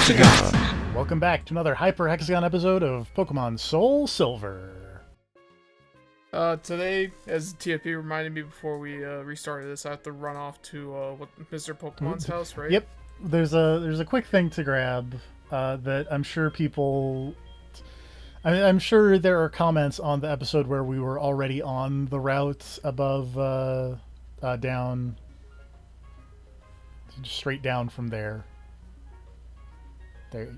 Hexagons! Welcome back to another Hyper Hexagon episode of Pokemon Soul Silver. Today, as TFP reminded me before we restarted this, I have to run off to Mr. Pokemon's house, right? Yep, there's a quick thing to grab that I'm sure people. I'm sure there are comments on the episode where we were already on the route above, down, straight down from there. There.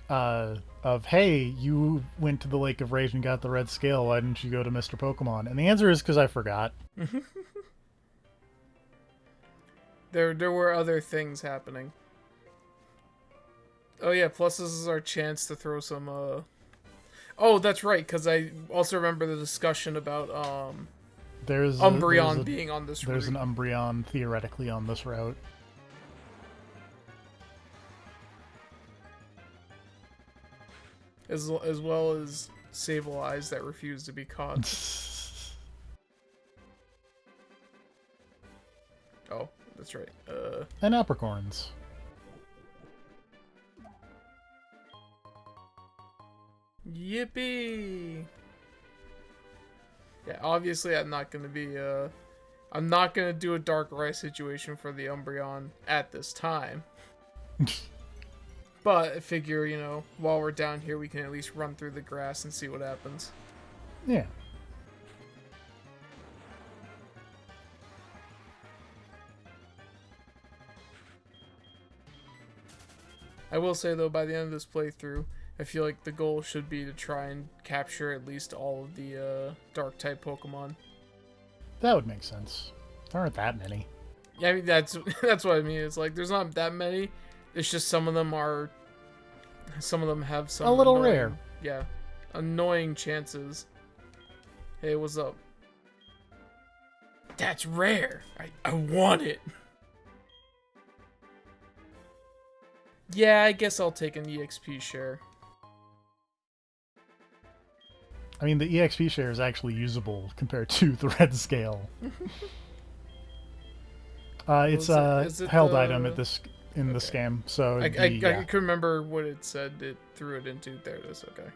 Of hey, you went to the Lake of Rage and got the red scale. Why didn't you go to Mr. Pokemon? And the answer is because I forgot. There were other things happening. Oh yeah, plus this is our chance to throw some. Oh, that's right, because I also remember the discussion about There's Umbreon being on this route. There's an Umbreon theoretically on this route. As well as Sableyes that refuse to be caught. Oh, that's right. And Apricorns. Yippee! Yeah, obviously I'm not gonna be I'm not gonna do a Dark Rice situation for the Umbreon at this time. But I figure, you know, while we're down here, we can at least run through the grass and see what happens. Yeah. I will say, though, by the end of this playthrough, I feel like the goal should be to try and capture at least all of the Dark-type Pokemon. That would make sense. There aren't that many. Yeah, I mean, that's what I mean. It's like, there's not that many. It's just some of them have some A little annoying, rare. Yeah, annoying chances. Hey, what's up? That's rare. I want it. Yeah, I guess I'll take an EXP share. I mean, the EXP share is actually usable compared to the red scale. It's is a it held the... item at this in this game, so I yeah. can remember what it said. It threw it into. There it is. Okay.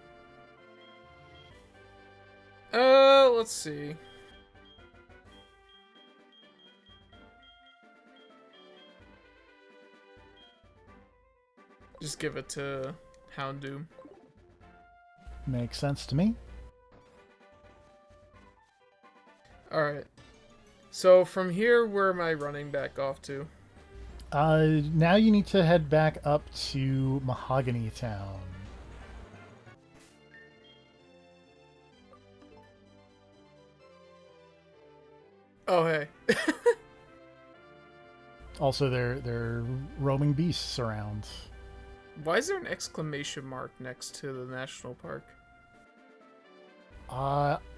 Let's see. Just give it to Houndoom. Makes sense to me. Alright. So from here, where am I running back off to? Now you need to head back up to Mahogany Town. Oh, hey. Also, there are roaming beasts around. Why is there an exclamation mark next to the national park?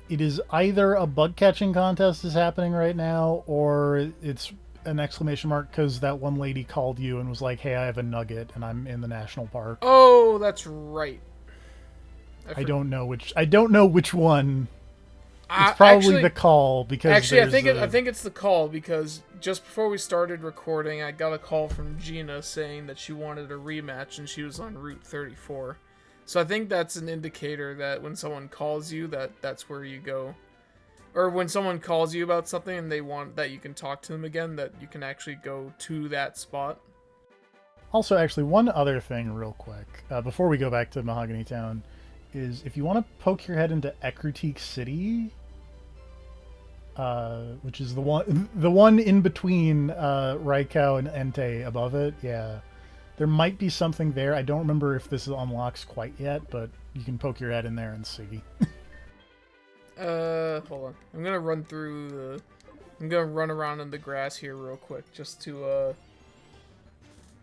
It is either a bug catching contest is happening right now, or it's an exclamation mark because that one lady called you and was like, "Hey, I have a nugget and I'm in the national park." Oh, that's right. I don't know which. I don't know which one. It's probably actually, the call because actually, I think it's the call because just before we started recording, I got a call from Gina saying that she wanted a rematch and she was on Route 34. So I think that's an indicator that when someone calls you, that's where you go. Or when someone calls you about something and they want that you can talk to them again, that you can actually go to that spot. Also, actually, one other thing real quick, before we go back to Mahogany Town, is if you want to poke your head into Ecruteak City, which is the one in between Raikou and Entei above it, yeah. There might be something there. I don't remember if this unlocks quite yet, but you can poke your head in there and see. Hold on. I'm gonna run around in the grass here real quick just to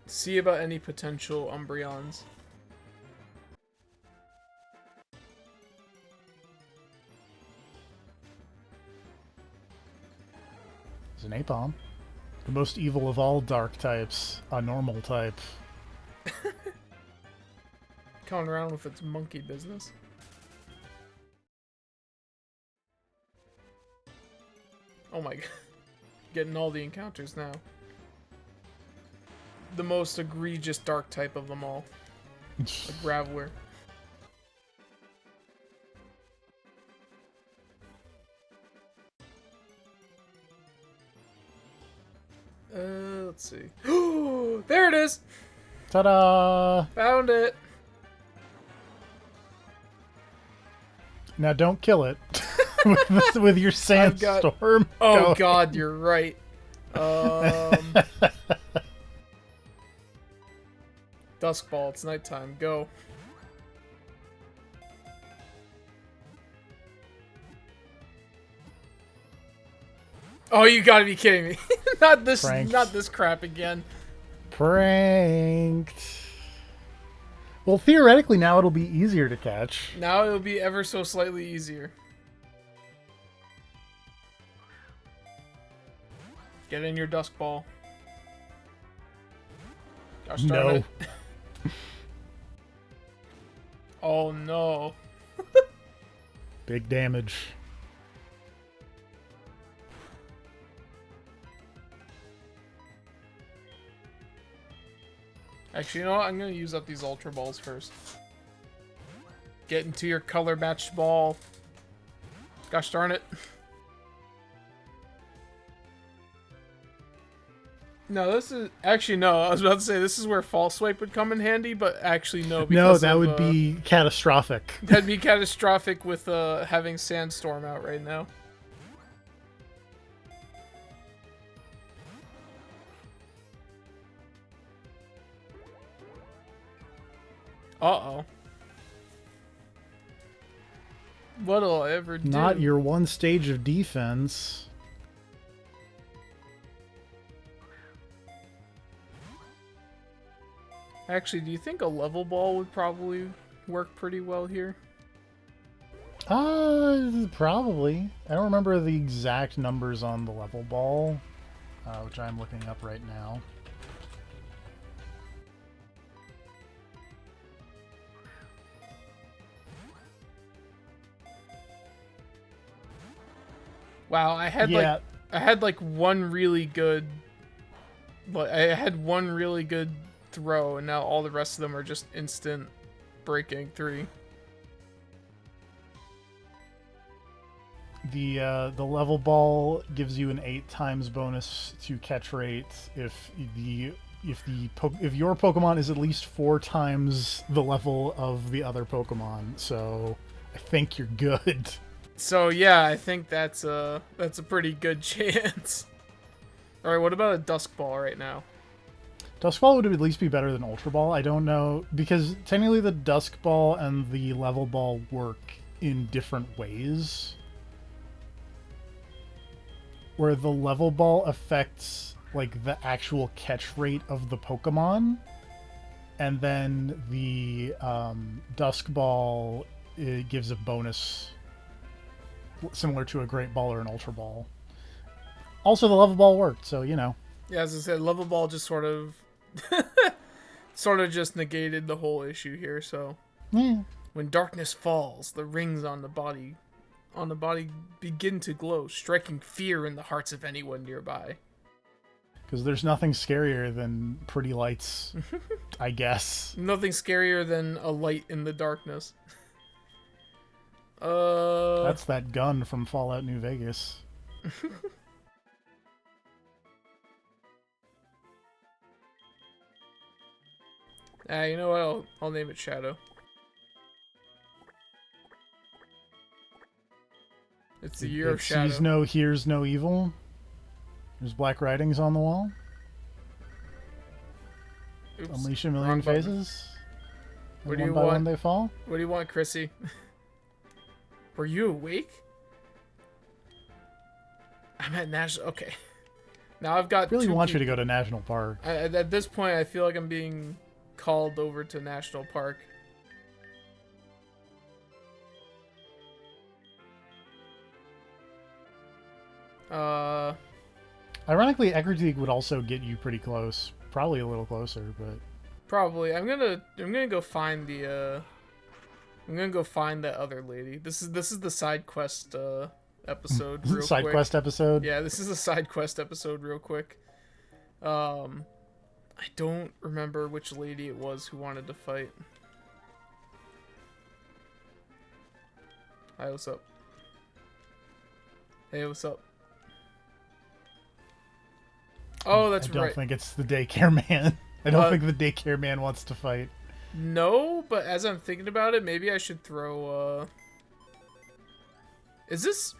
see about any potential Umbreons. It's an Apom. The most evil of all dark types. A normal type. Coming around with its monkey business. Oh my god. Getting all the encounters now. the most egregious dark type of them all. A Graveler. Let's see. There it is! Ta-da! Found it! Now don't kill it with your sandstorm. Oh god, you're right. Duskball, it's nighttime. Go. Oh, you gotta be kidding me. Not this Pranked. Not this crap again. Pranked. Well, theoretically now it'll be easier to catch. Now it'll be ever so slightly easier. Get in your Duskball. Gosh darn No. it. Oh no. Big damage. Actually, you know what? I'm gonna use up these Ultra Balls first. Get into your color matched ball. Gosh darn it. No, this is... Actually, no. I was about to say this is where False Swipe would come in handy, but actually, no. No, that would be catastrophic. That'd be catastrophic with having Sandstorm out right now. Uh-oh. What'll I ever do? Not your one stage of defense. Actually, do you think a level ball would probably work pretty well here? Probably. I don't remember the exact numbers on the level ball, which I'm looking up right now. Wow, I had like one really good, I had one really good throw, and now all the rest of them are just instant breaking 3. The level ball gives you an 8 times bonus to catch rate if your Pokemon is at least 4 times the level of the other Pokemon. So I think you're good. So yeah, I think that's a pretty good chance. All right, what about a Dusk Ball right now? Dusk Ball would at least be better than Ultra Ball. I don't know, because technically the Dusk Ball and the level ball work in different ways. Where the level ball affects like the actual catch rate of the Pokemon, and then the Dusk Ball gives a bonus similar to a Great Ball or an Ultra Ball. Also, the level ball worked, so you know. Yeah, as I said, level ball just sort of just negated the whole issue here. So yeah. When darkness falls, the rings on the body begin to glow, striking fear in the hearts of anyone nearby. Because there's nothing scarier than pretty lights, I guess. Nothing scarier than a light in the darkness. That's that gun from Fallout New Vegas. You know what? I'll name it Shadow. It's the year of Shadow. Sees no, hears no evil. There's black writings on the wall. Oops, Unleash a million faces. What do you one by want? one they fall. What do you want, Chrissy? Were you awake? I'm at National... Okay. Now I've got... I really want you to go to National Park. At this point, I feel like I'm being called over to National Park. Ironically, Ecruteak would also get you pretty close. Probably a little closer, but... Probably. I'm gonna go find the, I'm gonna go find that other lady. This is the side quest, episode real side quick. Quest episode? Yeah, this is a side quest episode real quick. I I don't remember which lady it was who wanted to fight. Hi, what's up? Hey, what's up? Oh, that's right. I don't think it's the daycare man. I don't think the daycare man wants to fight. No, but as I'm thinking about it, maybe I should throw, It's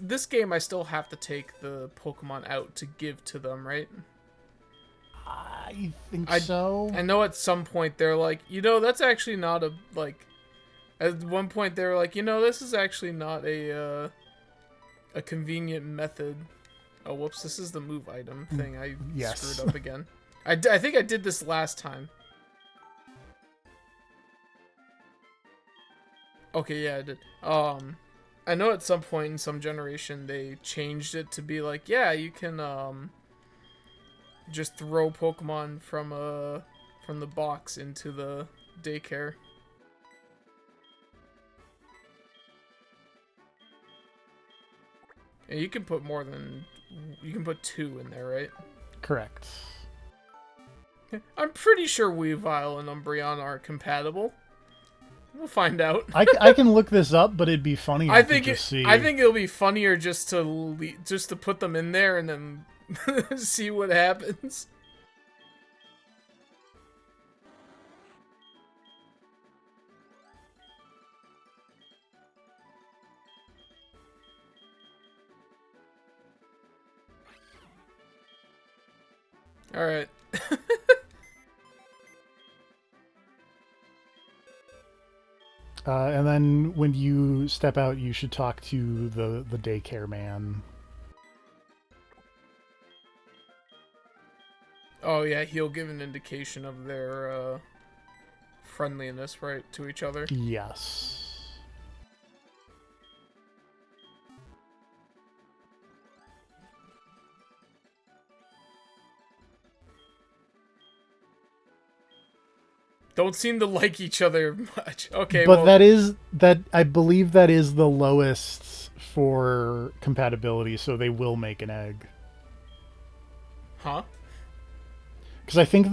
this game I still have to take the Pokemon out to give to them, right? I think so. I know at some point they're like, you know, that's actually not a, like... At one point they were like, you know, this is actually not a convenient method. Oh, whoops, this is the move item thing. I screwed up again. I think I did this last time. Okay, yeah, I did. I know at some point in some generation they changed it to be like, yeah, you can just throw Pokemon from the box into the daycare. And you can put you can put 2 in there, right? Correct. I'm pretty sure Weavile and Umbreon are compatible. We'll find out. I can look this up, but it'd be funnier to just see. I think it'll be funnier just to put them in there and then see what happens. All right. And then when you step out, you should talk to the daycare man. Oh yeah, he'll give an indication of their friendliness, right, to each other. Yes. Don't seem to like each other much. Okay, but well, I believe that is the lowest for compatibility, so they will make an egg. Huh? Because I think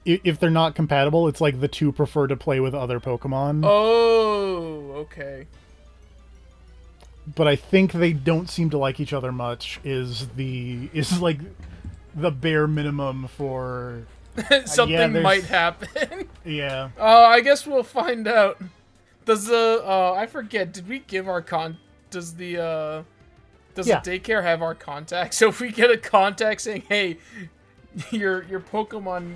if they're not compatible, it's like the 2 prefer to play with other Pokemon. Oh, okay. But I think they don't seem to like each other much. Is like the bare minimum for. Something might happen. Yeah. I guess we'll find out. Does the I forget, did we give our does the daycare have our contact? So if we get a contact saying, "Hey, your Pokemon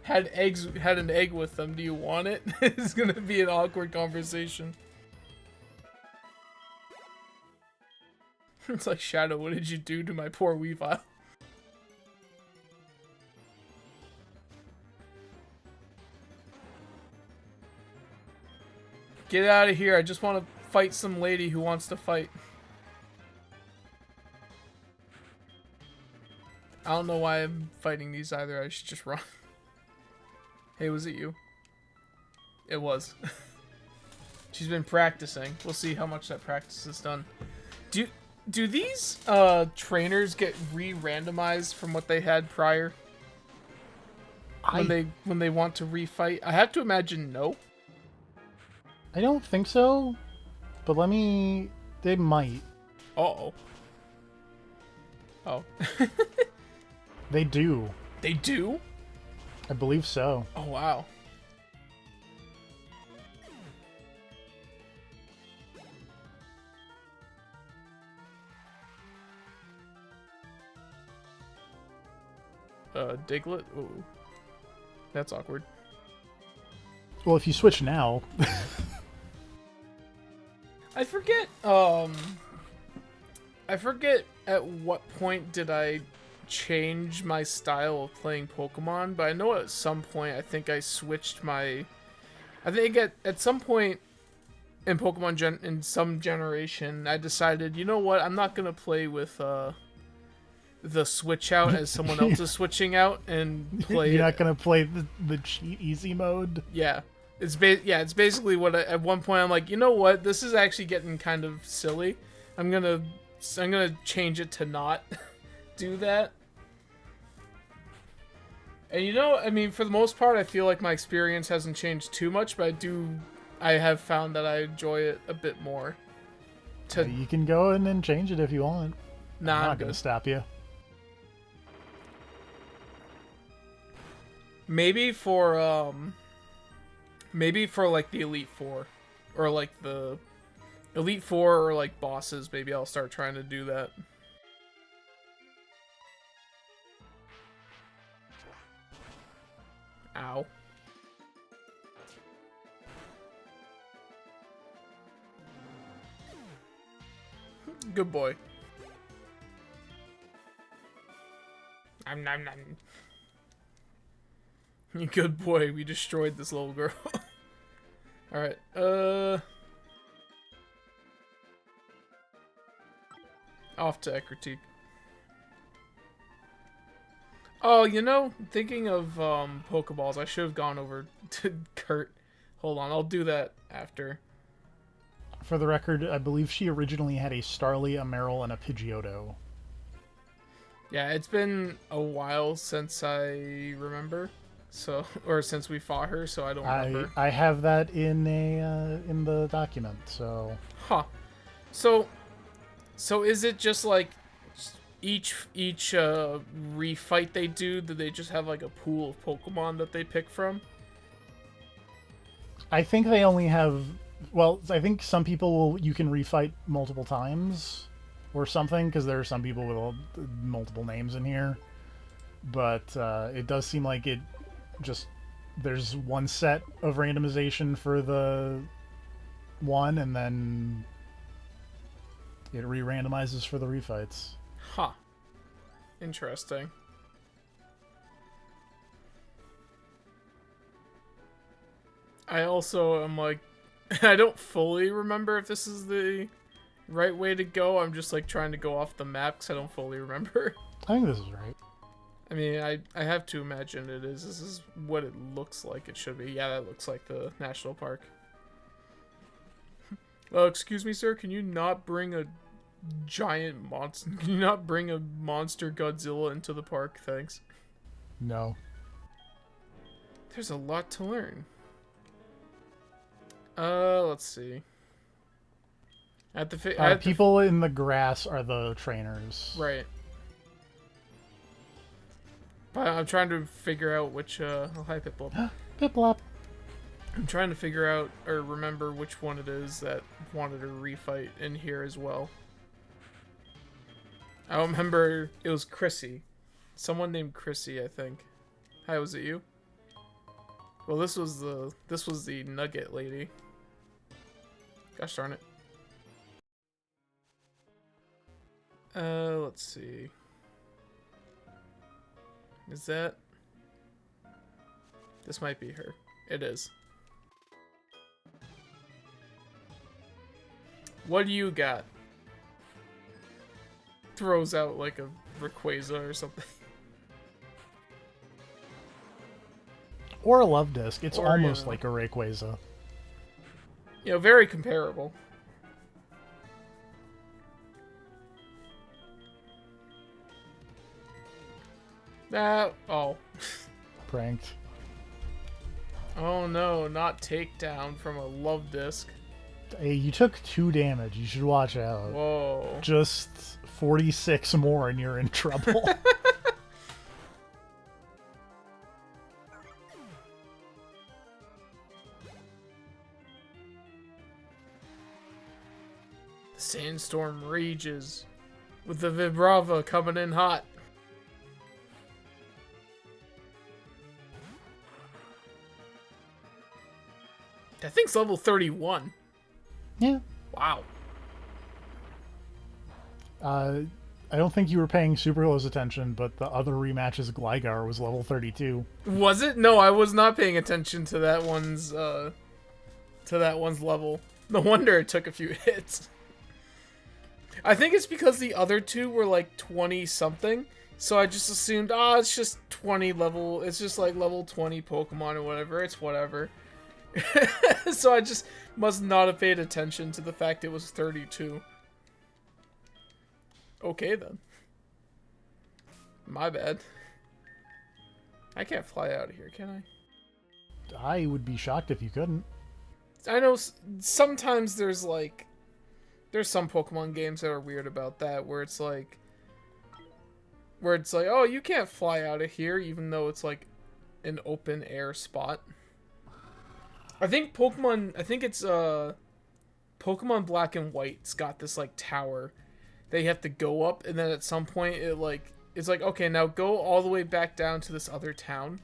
had an egg with them, do you want it?" It's going to be an awkward conversation. It's like, Shadow, what did you do to my poor Weavile? Get out of here. I just want to fight some lady who wants to fight. I don't know why I'm fighting these either. I should just run. Hey, was it you? It was. She's been practicing. We'll see how much that practice has done. Do these trainers get re-randomized from what they had prior? When they want to refight? I have to imagine no. I don't think so, but they might. Uh-oh. Oh. They do. They do? I believe so. Oh, wow. Diglett? Ooh. That's awkward. Well, if you switch now... I forget at what point did I change my style of playing Pokemon, but I know at some point I think I switched my... I think at some point in Pokemon in some generation, I decided, you know what, I'm not going to play with the switch out as someone else is switching out and play... You're not going to play the cheat easy mode? Yeah. It's basically what at one point I'm like, you know what, this is actually getting kind of silly. I'm gonna change it to not do that. And you know, I mean, for the most part, I feel like my experience hasn't changed too much, but I have found that I enjoy it a bit more. You can go in and change it if you want. Nah, I'm I'm not going good. to stop you. Maybe for like the Elite Four, or like the Elite Four, or like bosses. Maybe I'll start trying to do that. Ow. Good boy. Nom nom nom. Good boy, we destroyed this little girl. Alright, off to critique. Oh, you know, thinking of Pokeballs, I should have gone over to Kurt. Hold on, I'll do that after. For the record, I believe she originally had a Starly, a Meryl, and a Pidgeotto. Yeah, it's been a while since I remember. So, or since we fought her, so I don't remember. I have that in the document, so. Huh. So is it just like each refight they do they just have like a pool of Pokemon that they pick from? I think they only have. Well, I think some people you can refight multiple times, or something, because there are some people with multiple names in here. But it does seem like it just there's one set of randomization for the one, and then it re-randomizes for the refights. Huh. Interesting. I also am like, I don't fully remember if this is the right way to go. I'm just like trying to go off the map because I don't fully remember. I think this is right. I mean, I have to imagine it is. This is what it looks like it should be. Yeah, that looks like the national park. Excuse me, sir. Can you not bring a giant monster? Can you not bring a monster Godzilla into the park? Thanks. No. There's a lot to learn. Let's see. At the people in the grass are the trainers. Right. But I'm trying to figure out which oh, hi Piplup. Piplup. I'm trying to figure out or remember which one it is that wanted a refight in here as well. I don't remember. It was Chrissy. Someone named Chrissy, I think. Hi, was it you? Well, this was the Nugget lady. Gosh darn it. Let's see. Is that? This might be her. It is. What do you got? Throws out like a Rayquaza or something. Or a Love Disc. It's Or, almost like a Rayquaza. You know, very comparable. Oh. Pranked. Oh no, not takedown from a Love Disc. Hey, you took 2 damage. You should watch out. Whoa. Just 46 more and you're in trouble. The sandstorm rages, with the Vibrava coming in hot. That thing's level 31. Yeah. Wow. I don't think you were paying super close attention, but the other rematch's Gligar was level 32. Was it? No, I was not paying attention to that one's level. No wonder it took a few hits. I think it's because the other two were like 20 something, so I just assumed, it's just 20 level, it's just like level 20 Pokemon or whatever, it's whatever. So I just must not have paid attention to the fact it was 32. Okay then. My bad. I can't fly out of here, can I would be shocked if you couldn't. I know sometimes there's some Pokemon games that are weird about that, where it's like, oh, you can't fly out of here, even though it's like an open air spot. I think it's Pokemon Black and White's got this like tower that you have to go up, and then at some point it's like, okay, now go all the way back down to this other town.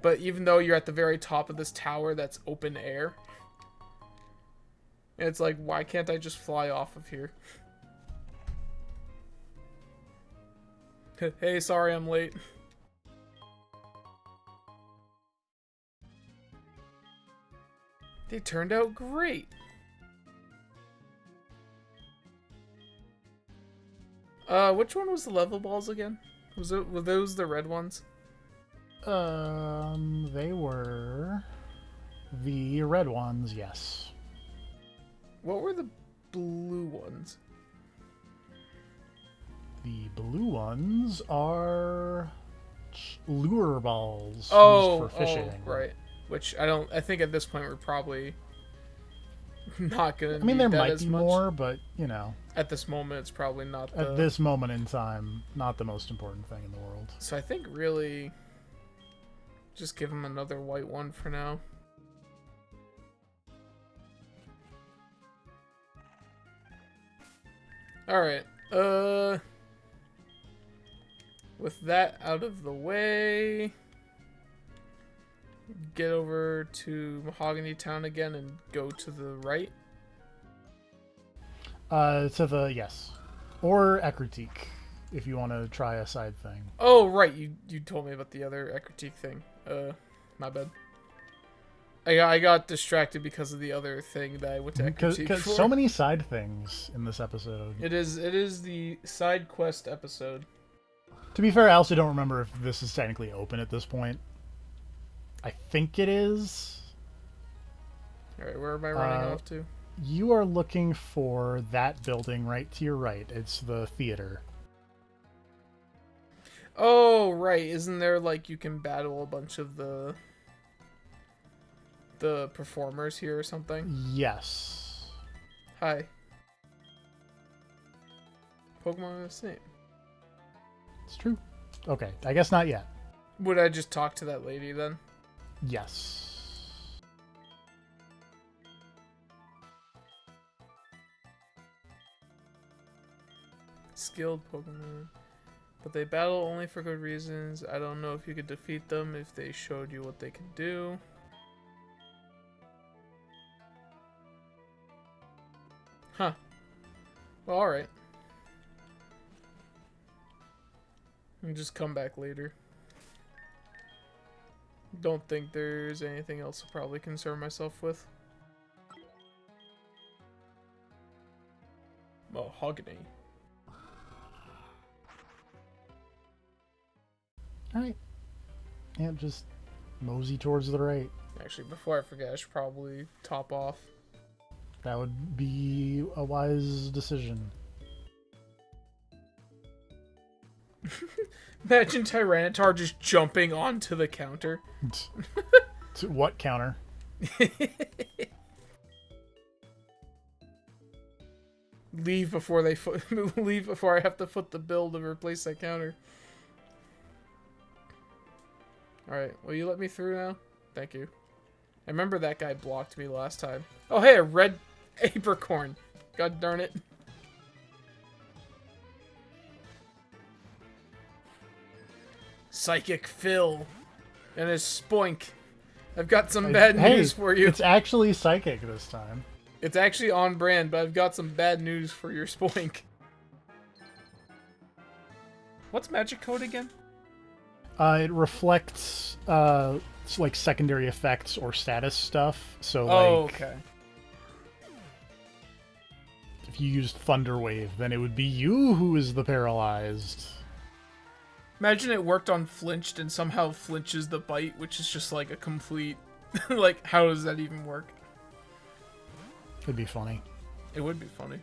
But even though you're at the very top of this tower that's open air, and it's like, why can't I just fly off of here? Hey, sorry I'm late. They turned out great. Which one was the level balls again? Were those the red ones? They were the red ones, yes. What were the blue ones? The blue ones are lure balls used for fishing. Oh, right. Which I think at this point we're probably not gonna. I mean, there might as be much. more, but you know, At this moment, it's probably not. At this moment in time, not the most important thing in the world. So I think really, just give him another white one for now. All right. With that out of the way, get over to Mahogany Town again and go to the right. Yes, or Ekritik, if you want to try a side thing. Oh right, you told me about the other Ekritik thing. My bad. I got distracted because of the other thing that I went to Ekritik Because for. so many side things in this episode. It is the side quest episode. To be fair, I also don't remember if this is technically open at this point. I think it is. Alright, where am I running off to? You are looking for that building right to your right. It's the theater. Oh, right. Isn't there, like, you can battle a bunch of the performers here or something? Yes. Hi. Pokemon are the same. It's true. Okay, I guess not yet. Would I just talk to that lady then? Yes. Skilled Pokemon. But they battle only for good reasons. I don't know if you could defeat them if they showed you what they can do. Huh. Well, alright. And just come back later. Don't think there's anything else to probably concern myself with. Mahogany. Alright. Yeah, just mosey towards the right. Actually, before I forget, I should probably top off. That would be a wise decision. Imagine Tyranitar just jumping onto the counter. To what counter? Leave before they leave before I have to foot the bill to replace that counter. Alright, will you let me through now? Thank you. I remember that guy blocked me last time. Oh hey, a red apricorn. God darn it. Psychic Phil and his spoink. I've got some bad news for you. It's actually psychic this time. It's actually on brand, but I've got some bad news for your spoink. What's magic code again? It reflects like secondary effects or status stuff. So okay. If you used Thunder Wave, then it would be you who is the paralyzed. Imagine it worked on flinched and somehow flinches the bite, which is just like a complete... like, how does that even work? It'd be funny. It would be funny.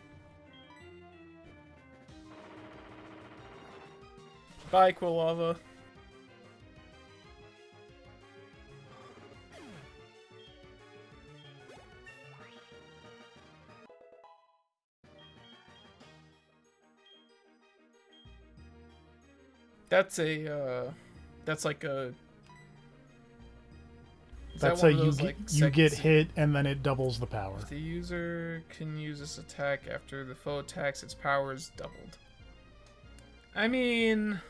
Bye, Quilava. That's a, that's like a... That's how you get hit and then it doubles the power. If the user can use this attack after the foe attacks, its power is doubled. I mean...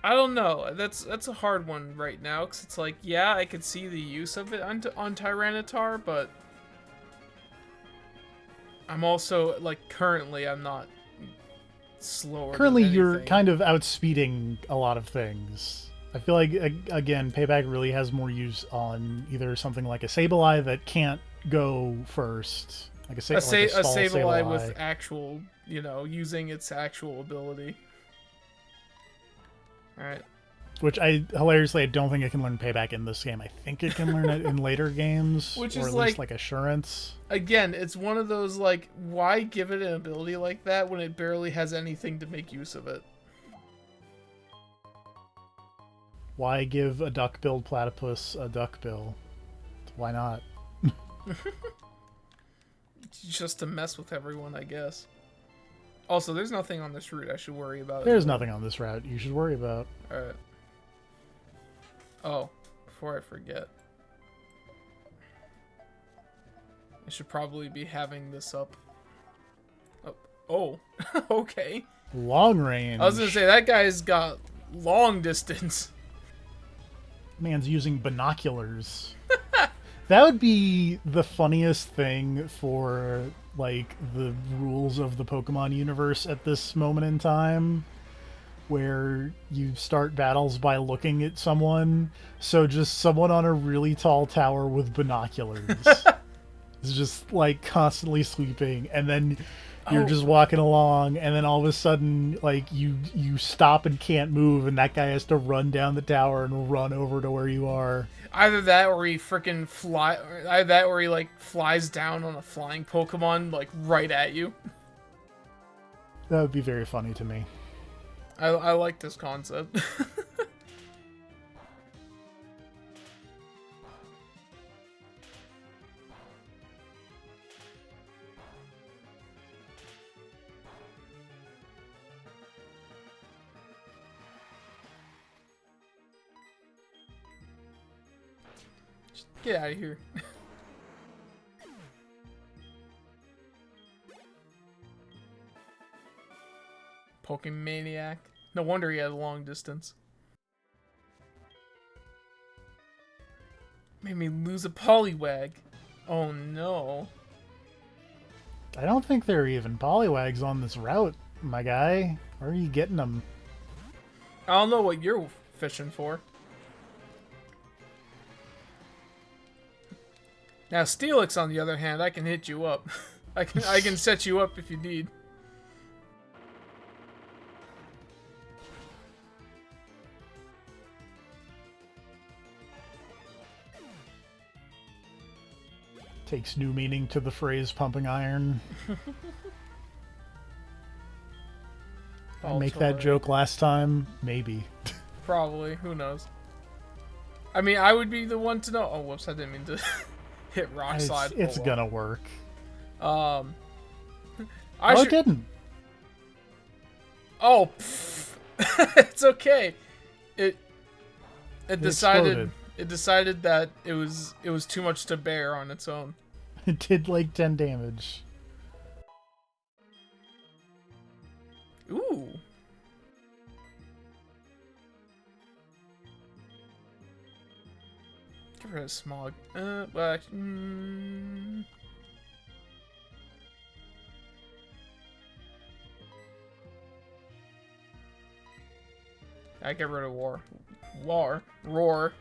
I don't know. That's a hard one right now, because it's like, yeah, I could see the use of it on Tyranitar, but I'm also, like, currently I'm not slower Currently, than you're anything. kind of outspeeding a lot of things. I feel like, again, Payback really has more use on either something like a Sableye that can't go first. Like a Sableye with actual, you know, using its actual ability. Alright. Which hilariously, I don't think it can learn Payback in this game. I think it can learn it in later games. Which or is at like, least like Assurance. Again, it's one of those, like, why give it an ability like that when it barely has anything to make use of it? Why give a duck-billed platypus a duck bill? Why not? Just to mess with everyone, I guess. Also, there's nothing on this route I should worry about. There's nothing on this route you should worry about. Alright. Oh, before I forget. I should probably be having this up. Oh, okay. Long range. I was gonna say, that guy's got long distance. Man's using binoculars. That would be the funniest thing for, like, the rules of the Pokemon universe at this moment in time, where you start battles by looking at someone, so just someone on a really tall tower with binoculars is just, like, constantly sweeping, and then you're just walking along, and then all of a sudden, like, you stop and can't move, and that guy has to run down the tower and run over to where you are. Either that, or he freaking either that, or he, like, flies down on a flying Pokemon, like, right at you. That would be very funny to me. I like this concept. Get out of here. Pokemaniac. No wonder he had a long distance. Made me lose a Poliwag. Oh no. I don't think there are even Poliwags on this route, my guy. Where are you getting them? I don't know what you're fishing for. Now, Steelix, on the other hand, I can hit you up. I can set you up if you need. Takes new meaning to the phrase pumping iron. I make that joke last time? Maybe. Probably. Who knows? I mean, I would be the one to know. Oh, whoops! I didn't mean to hit rock slide. It's gonna work. I it didn't. Oh, it's okay. It exploded. decided that it was too much to bear on its own. It did like 10 damage. Ooh. Get rid of Smog. Well, I get rid of Roar.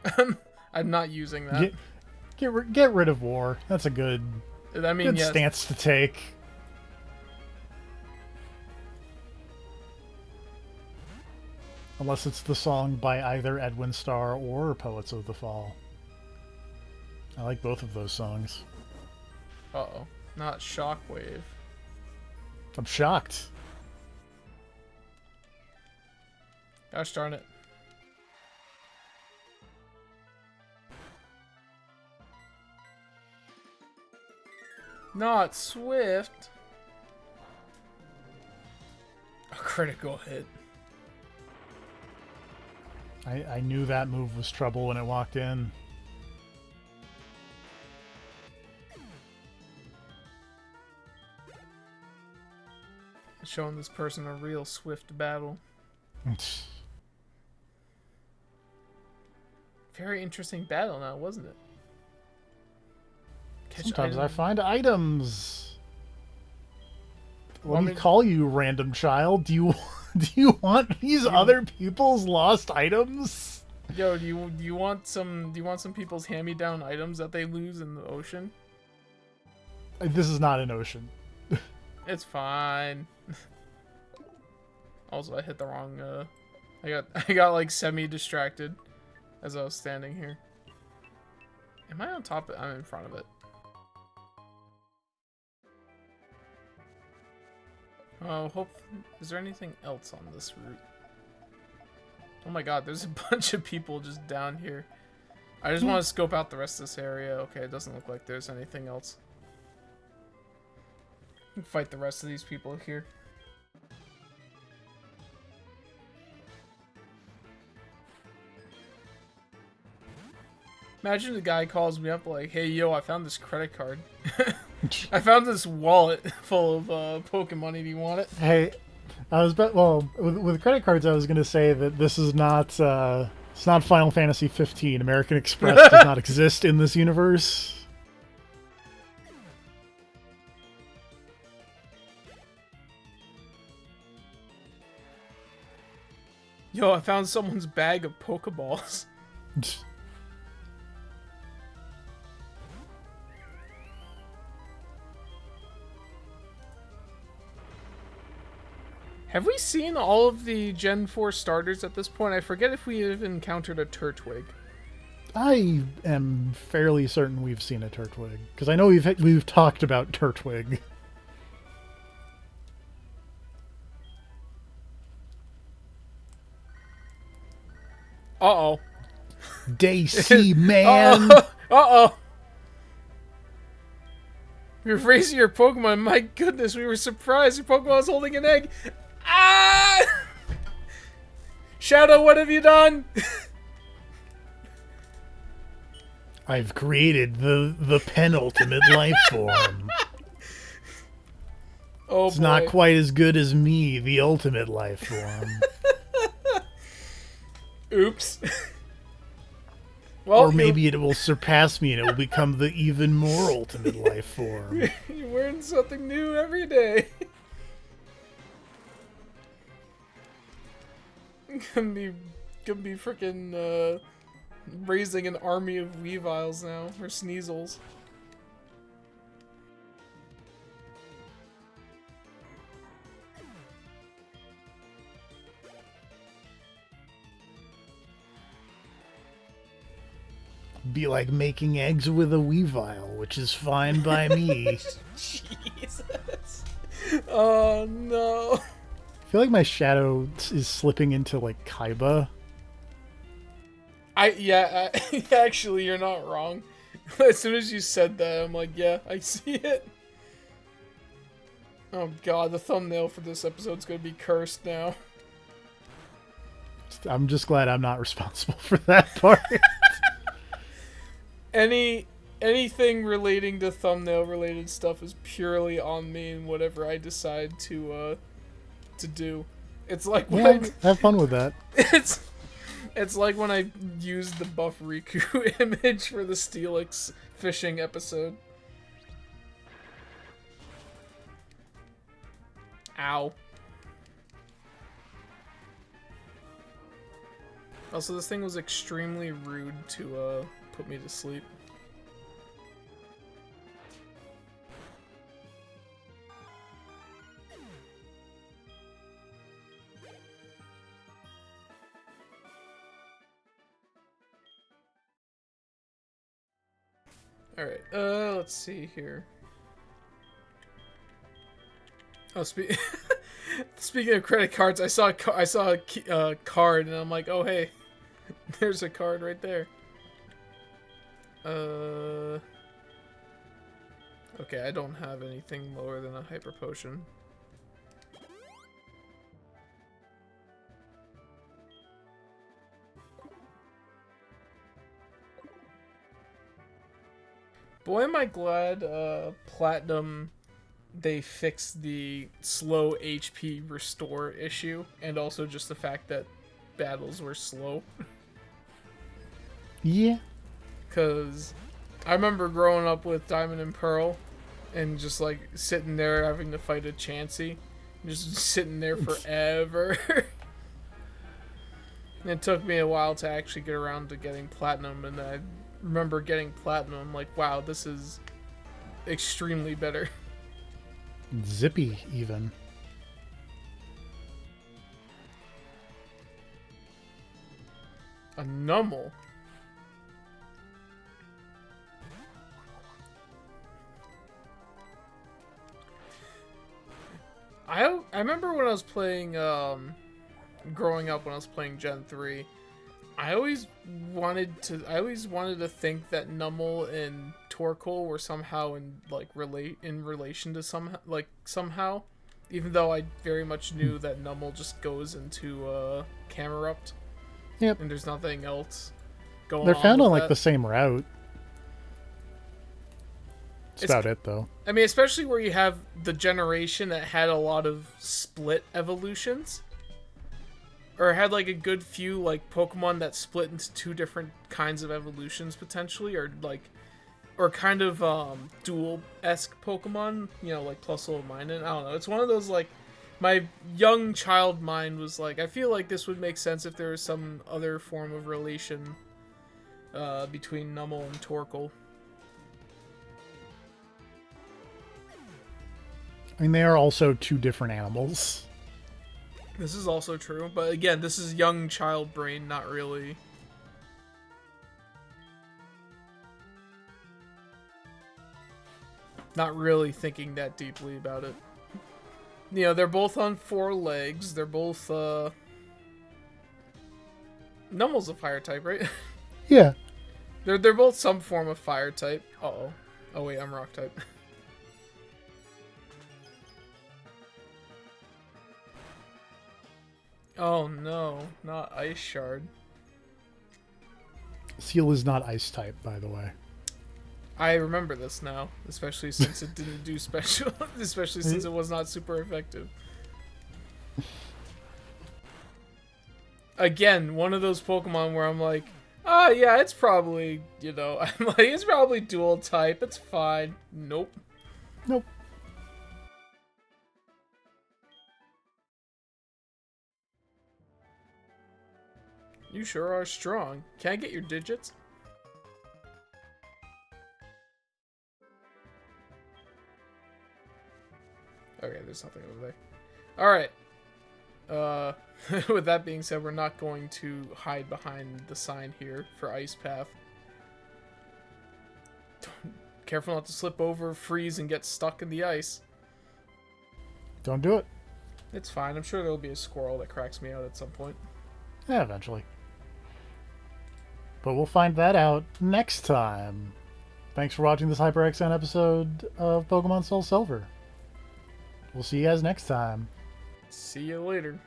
I'm not using that. Get rid of War. That's a good, good stance to take. Unless it's the song by either Edwin Starr or Poets of the Fall. I like both of those songs. Uh-oh. Not Shockwave. I'm shocked. Gosh darn it. Not Swift. A critical hit. I knew that move was trouble when it walked in. Showing this person a real swift battle. Very interesting battle now, wasn't it? Sometimes I find items. Let me call you, random child. Do you want these other people's lost items? Yo, do you want some people's hand-me-down items that they lose in the ocean? This is not an ocean. It's fine. Also, I hit the wrong. I got like semi-distracted as I was standing here. Am I on top of it? I'm in front of it. Oh, is there anything else on this route? Oh my god, there's a bunch of people just down here. I just want to scope out the rest of this area. Okay, it doesn't look like there's anything else. Fight the rest of these people here. Imagine the guy calls me up like, hey, yo, I found this credit card. I found this wallet full of Pokemon. Do you want it? Hey, with credit cards, I was going to say that this is not, it's not Final Fantasy 15. American Express does not exist in this universe. Yo, I found someone's bag of Pokeballs. Have we seen all of the Gen 4 starters at this point? I forget if we have encountered a Turtwig. I am fairly certain we've seen a Turtwig, because I know we've talked about Turtwig. Uh-oh. Daisy, man! Uh-oh! You're raising your Pokemon. My goodness, we were surprised. Your Pokemon was holding an egg. Ah! Shadow, what have you done? I've created the penultimate life form. Oh, it's boy. not quite as good as me, the ultimate life form. Oops. Well, or maybe it will surpass me and it will become the even more ultimate life form. You learn something new every day. Gonna be freaking raising an army of Weaviles now, or Sneasels. Be like making eggs with a Weavile, which is fine by me. Jesus. Oh no. I feel like my shadow is slipping into like Kaiba. Actually, you're not wrong. As soon as you said that, I'm like, yeah, I see it. Oh god, the thumbnail for this episode's gonna be cursed now. I'm just glad I'm not responsible for that part. Anything relating to thumbnail related stuff is purely on me and whatever I decide to do. It's like when have fun with that. It's like when I used the Buff Riku image for the Steelix fishing episode. Ow. Also, this thing was extremely rude to put me to sleep. Alright, let's see here. Oh, speaking of credit cards, I saw a card, and I'm like, oh hey, there's a card right there. Okay, I don't have anything lower than a Hyper Potion. Boy, am I glad Platinum, they fixed the slow HP restore issue, and also just the fact that battles were slow. Yeah. Because I remember growing up with Diamond and Pearl, and just like sitting there having to fight a Chansey, just sitting there forever. And it took me a while to actually get around to getting Platinum, and I remember getting Platinum, like, wow, this is extremely better. Zippy, even. A Numel. I remember when I was playing, growing up when I was playing Gen 3, I always wanted to think that Numel and Torkoal were somehow in relation to somehow, even though I very much knew that Numel just goes into Camerupt. Yep. And there's nothing else going on. They're found on like that. the same route. That's about it, though. I mean, especially where you have the generation that had a lot of split evolutions. Or had like a good few like Pokemon that split into two different kinds of evolutions potentially, or kind of dual-esque Pokemon, you know, like Plus Little Minun. I don't know. It's one of those like my young child mind was like, I feel like this would make sense if there was some other form of relation between Numel and Torkoal. I mean, they are also two different animals. This is also true, but again, this is young child brain, not really. Not really thinking that deeply about it. You know, they're both on 4 legs. They're both, Numel's a fire type, right? Yeah. They're both some form of fire type. Uh-oh. Oh wait, I'm rock type. Oh no, not Ice Shard. Seal is not ice type, by the way. I remember this now, especially since it didn't do special, especially since it was not super effective. Again, one of those Pokemon where I'm like, oh yeah, it's probably, you know, I'm like, it's probably dual type, it's fine. Nope. Nope. You sure are strong. Can I get your digits? Okay, there's nothing over there. Alright. With that being said, we're not going to hide behind the sign here for Ice Path. Careful not to slip over, freeze, and get stuck in the ice. Don't do it. It's fine. I'm sure there'll be a squirrel that cracks me out at some point. Yeah, eventually. But we'll find that out next time. Thanks for watching this HyperXN episode of Pokemon Soul Silver. We'll see you guys next time. See you later.